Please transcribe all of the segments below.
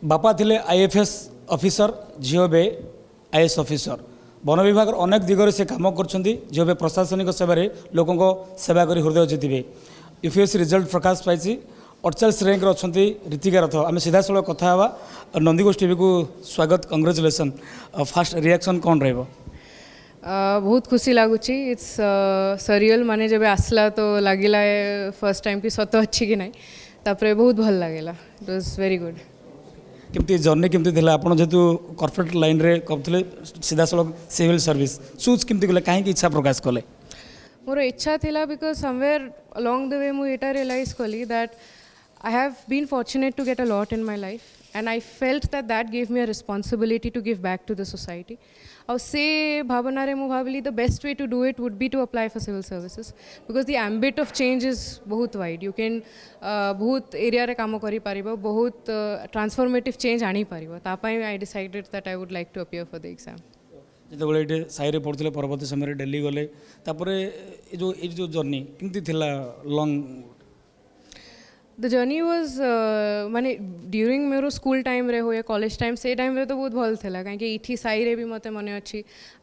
बापा थिले IFS officer झील बे आईएएस ऑफिसर वन विभाग अनेक दिगरे से कम कर प्रशासनिक सेवा लोकों सेवा कर हृदय जितबे यूपीएससी रिजल्ट प्रकाश पाई 48 रैंक अच्छा रीतिका रथ आम सीधा साल कथा नंदीघोष टीवी को स्वागत कंग्रेचुलेसन फास्ट रिएक्शन कौन रही बहुत खुशी लगुच इट्स सरियल माने जब आसला तो लगिला फर्स्ट टाइम कि सत अच्छी कि नहीं तापर बहुत भल लगे इट वाज वेरी गुड केमती जर्नी केमती थिला आपण जेतु कॉर्पोरेट लाइन रे करथले सीधा साल सिविल सर्विस चूज केमती गले काहे की इच्छा प्रकाश कले मोर इच्छा थिला because somewhere along the way मु एटा रियलाइज कली that I have been fortunate to get a lot in my life and I felt that gave me a responsibility to give back to the society. I से भावना रे मु भावली the best way to do it would be to apply for civil services because the ambit of change is बहुत wide. You can बहुत area रे काम करी पारिबो बहुत transformative change आनी पारिबो तापाई I decided that I would like to appear for the exam. जिते ये साई पढ़ुले परवर्त समय दिल्ली गले जो जर्नी केमती थिला लॉन्ग The journey was माने ड्यूरिंग मेरो स्कूल टाइम रे हो या कॉलेज टाइम से टाइम रे तो बहुत भल थिला कहीं इठी साई रे भी मते मने अच्छी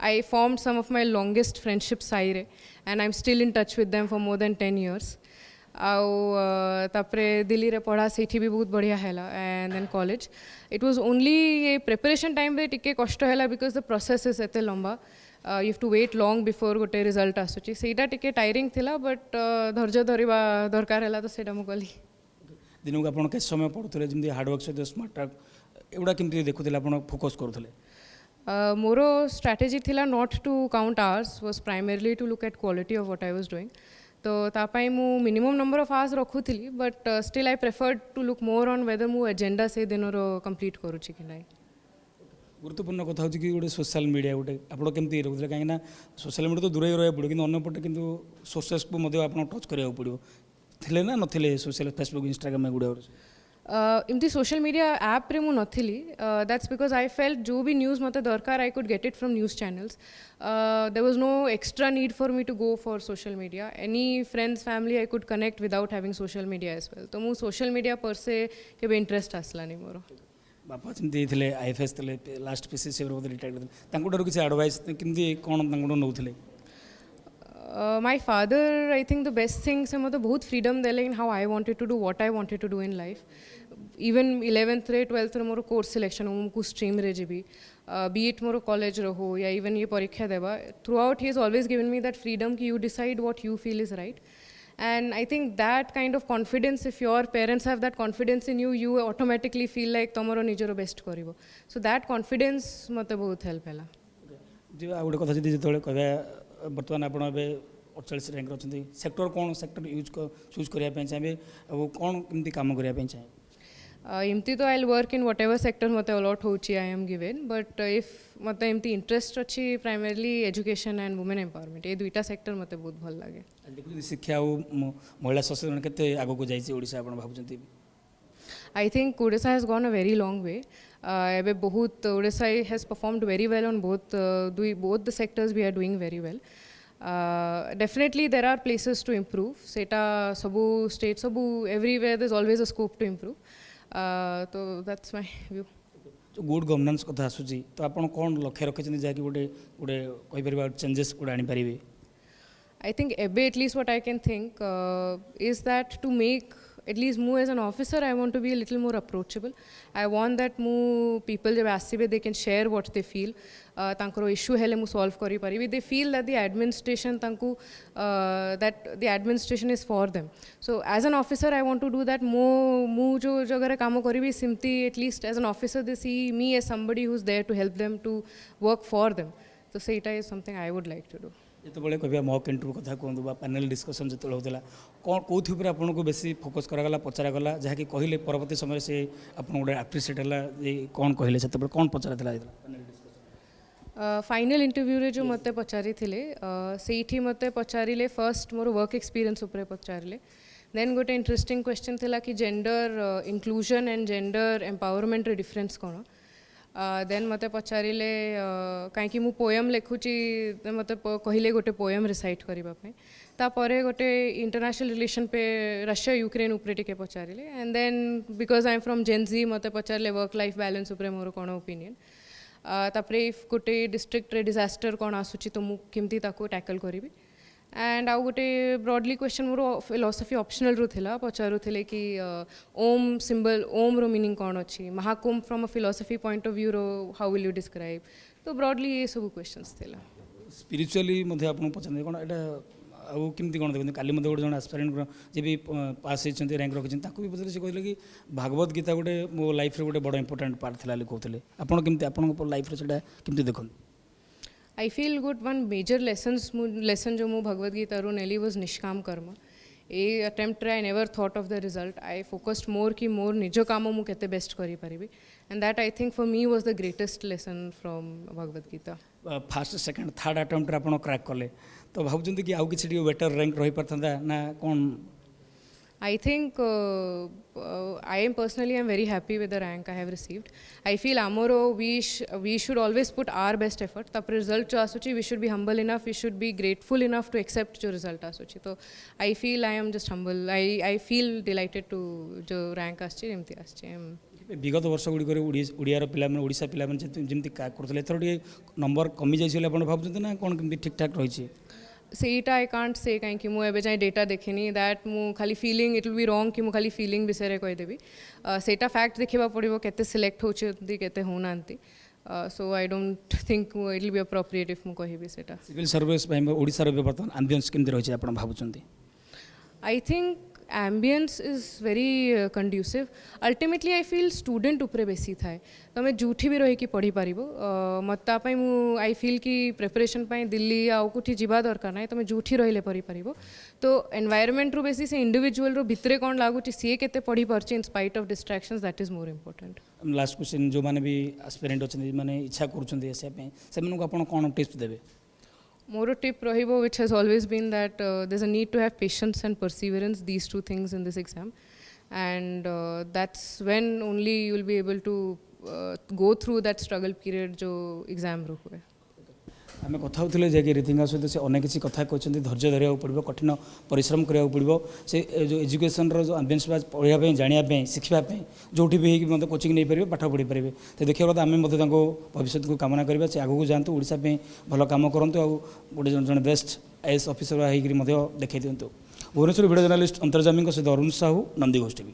I formed some of my longest friendship साई रे and I am still in touch with them for more than 10 years आउ तापरे दिल्ली रे पढ़ा सेठी भी बहुत बढ़िया हैला and then college it was only ये प्रिपरेशन टाइम रे टिके कष्ट हैला बिकॉज द प्रोसेस इज एते लंबा you have to wait long before गोटे रिजल्ट आसुची सेटा टिके टायरिंग थिला बट धैर्य धरिबा दरकार हैला तो सेटा मु कली दिन को आप समय पढ़ुले जमी हार्डवर्क सहित स्मार्ट वर्क एगुड़ा कमी देखुले आप फोकस करुले मोर स्ट्राटेजी थिला not to count hours was primarily to look at quality of what I was doing तो तापाई मु मिनिमम नंबर ऑफ आवर्स रखुली but still I preferred to look more on whether मु agenda से दिन complete करुच्ची कि नहीं गुरुत्वपूर्ण कथा हो कि गोटे सोशल मीडिया गोटे आप केमती रखुले कहीं सोशल मीडिया तो दूर रहा पड़ो कि अंपटे कि सोर्सेस को टच कराया पड़ो थिले ना नथिले सोशल फेसबुक इंस्टाग्राम एगुड़ा इमती सोशल मीडिया ऐप रे मु नथिली दैट्स बिकॉज आई फेल्ट जो भी न्यूज़ मते दरकार I could get it from news channels there was no extra need for me to go for social media any friends family I could connect without having social media as well तो मु social media पर से केबे interest आसलानी मोर बापा जमी थे IFS थे last PCC retired ठार किसी एडवाइस केमती कौन नौले my father I think the best thing se mate bahut freedom dele in how I wanted to do what I wanted to do in life even 11th रे 12th रे more course selection मु को stream रे जेबी be it मोर college रो हो या इवन ये परीक्षा देबा throughout he is always given me that freedom कि you decide what you feel is right and I think that kind of confidence if your parents have that confidence in you you automatically feel like tomorrow nijero best karibo so that confidence mate bahut help hela जे आ गोटे कथा जदि जेतबेले कहबा बर्तमान आप 48 rank अच्छे sector कौन sector use choose करने चाहिए और कौन कमी कम करने चाहिए इमती तो I work in what ever sector मत अलॉट हो I am given but if मत एमती इंटरेस्ट अच्छी primarily education and women empowerment ये दुईटा सेक्टर मत बहुत भल लगे देखिए शिक्षा और महिला सशक्तिकरण केते आगो जाइए भावुं I think Odisha has gone a very long way एबे बहुत Odisha has performed very well on both the sectors we are doing very well definitely there are places to improve सेटा सबू स्टेट सबू everywhere there is always a scope to improve तो that's my view good governance कथा आसूची तो आप कौन लक्ष्य रखिंट जहाँकि गोटे गोटे कहीपर चेंजेस गोटे आनीपारे I think at least what I can think is that to make at least mu as an officer I want to be a little more approachable. I want that mu people jab asibe they can share what they feel tankaro issue hele mu solve kari paribi they feel that the administration tanku that the administration is for them. So as an officer I want to do that mu jo jagare kaam karibi simti at least as an officer they see me as somebody who's there to help them to work for them. So seita is something I would like to do. जिते कह mock interview कथा कहूँ panel discussion जो होता कौन कौन आपको बेसी फोकस करागला पचरागला जहाँकि कहले परवर्त समय से आप गोटे आप्रिसीएट है कौन कहले से कौन पचरा फाइनल इंटरव्यू रे जो मते पचारि थिले सेठी मते पचारिले फर्स्ट मोर वर्क एक्सपीरियंस उपरे पचारिले देन गोटे इंटरेस्टिंग क्वेश्चन थिला कि gender inclusion and gender empowerment रे डिफरेंस कौन देन मते पचारिले कहीं मु पोएम लिखुची मते कहले गोटे पोएम रिसाइट करबा पे तापरे गोटे इंटरनेशनल रिलेशन पे रशिया यूक्रेन उपरे टिके पचारिले and then because I am from Gen Z मते पचारिले वर्क लाइफ बैलेंस उपरे मोर कोन ओपिनियन तापरे इफ गोटे डिस्ट्रिक्ट रे डिजास्टर कोन आसुची तो मु केमती ताको टैकल करबी एंड आउ गोटे ब्रॉडली क्वेश्चन मोर फिलोसफी ऑप्शनल रू थिला पचारुथिले कि ओम सिंबल ओम रो मीनिंग कौन अच्छी Mahakumbh from a philosophy point of view रो हाउ विल यू डिस्क्राइब तो ब्रॉडली ये सब क्वेश्चंस थिला स्पिरिचुअली मध्य आपन पछन कोन एटा आउ केमती कोन देखन काली मध्य गोटे जन एस्पिरेंट जे भी पास होइछन्ती रैंक रखिछन ताकू भी पछले से कहले कि भागवत गीता गोटे मो लाइफ रे गोटे बड़ इंपोर्टेंट पार्ट थिला कहउतले आपन केमती आपन लाइफ रे सेटा केमती देखन I feel good one major lesson जो मु भगवद गीता रू नेली वाज निष्काम कर्म ए अटेम्प्ट रे I never thought of the result I focused more कि मोर निज काम मु केते बेस्ट करि परिबी and that I think for me was the greatest lesson from Bhagavad Gita first second third attempt रे आपन क्रैक करले तो भाबुचंती कि आउ किछि बेटर रैंक रही परथंदा ना कोन I think I am personally I'm very happy with the rank I have received. I feel amoro we should always put our best effort. तब result जो आसुची we should be humble enough. We should be grateful enough to accept जो result आसुची. तो I feel I am just humble. I feel delighted to जो rank आसची एमती आसची. विगत वर्ष गुड़ी ओडिया पिला ओडिशा पिला जमी करते एथर टे नंबर कमी जाइए आप भावुँ ना कौन कमी ठीक ठाक रही सेटा आई कांट से कहीं मुझे जाए डेटा देखनी दैट मु खाली feeling it will be wrong कि मु खाली फीलिंग विषय कहीदेवी सेटा फैक्ट देखा पड़ो केते सिलेक्ट होती केते होना so I don't think it will be appropriate if मु कहिबी सेटा सिविल सर्विस ओडिशा रो बर्तमान एम्बियंस केमती रही आप भावुँ I think ambience is very conducive. Ultimately I feel student उपरे बेसी थाए तमें जूठी भी रही कि पढ़ी पारिबो मत्ता पाई मु आई फील कि प्रिपरेशन पाई दिल्ली या कुठी जीवा दरकार ना तमें जूठी रहिले पढ़ी पारिबो तो एनवायरनमेंट रू बेसी से इंडिविजुअल रो भितरे कोन लागुची सी केते पढ़ी परची in spite of distractions that is more important last question जो माने भी एस्पिरेंट अछन माने इच्छा करूछन एसे पे सेमन को आपण कोन टिप्स देबे More tip rahibo which has always been that there's a need to have patience and perseverance, these two things in this exam, and that's when only you will be able to go through that struggle period जो exam रो हुए आम कथा होते Jack Ritika सहित से अनेक किसी कथा कहते धैर्य धरिया पड़ो कठिन परिश्रम कराया पड़ो से जो एजुकेशन जो आम्बियंस पढ़ाई जानापी शिखापी जो भी मतलब कोचिंग नहीं पारे पाठ पढ़ी पारे तो देखा आम भविष्य को कामना करवा से आगू जातु ओडिशा भल कम करूँ गोटे जन बेस्ट आईएएस ऑफिसर होकर देखा दिंतु भुवनेश्वर वीडियो जर्नलिस्ट अंतर्जामी सहित अरुण साहू नंदीघोष टीवी।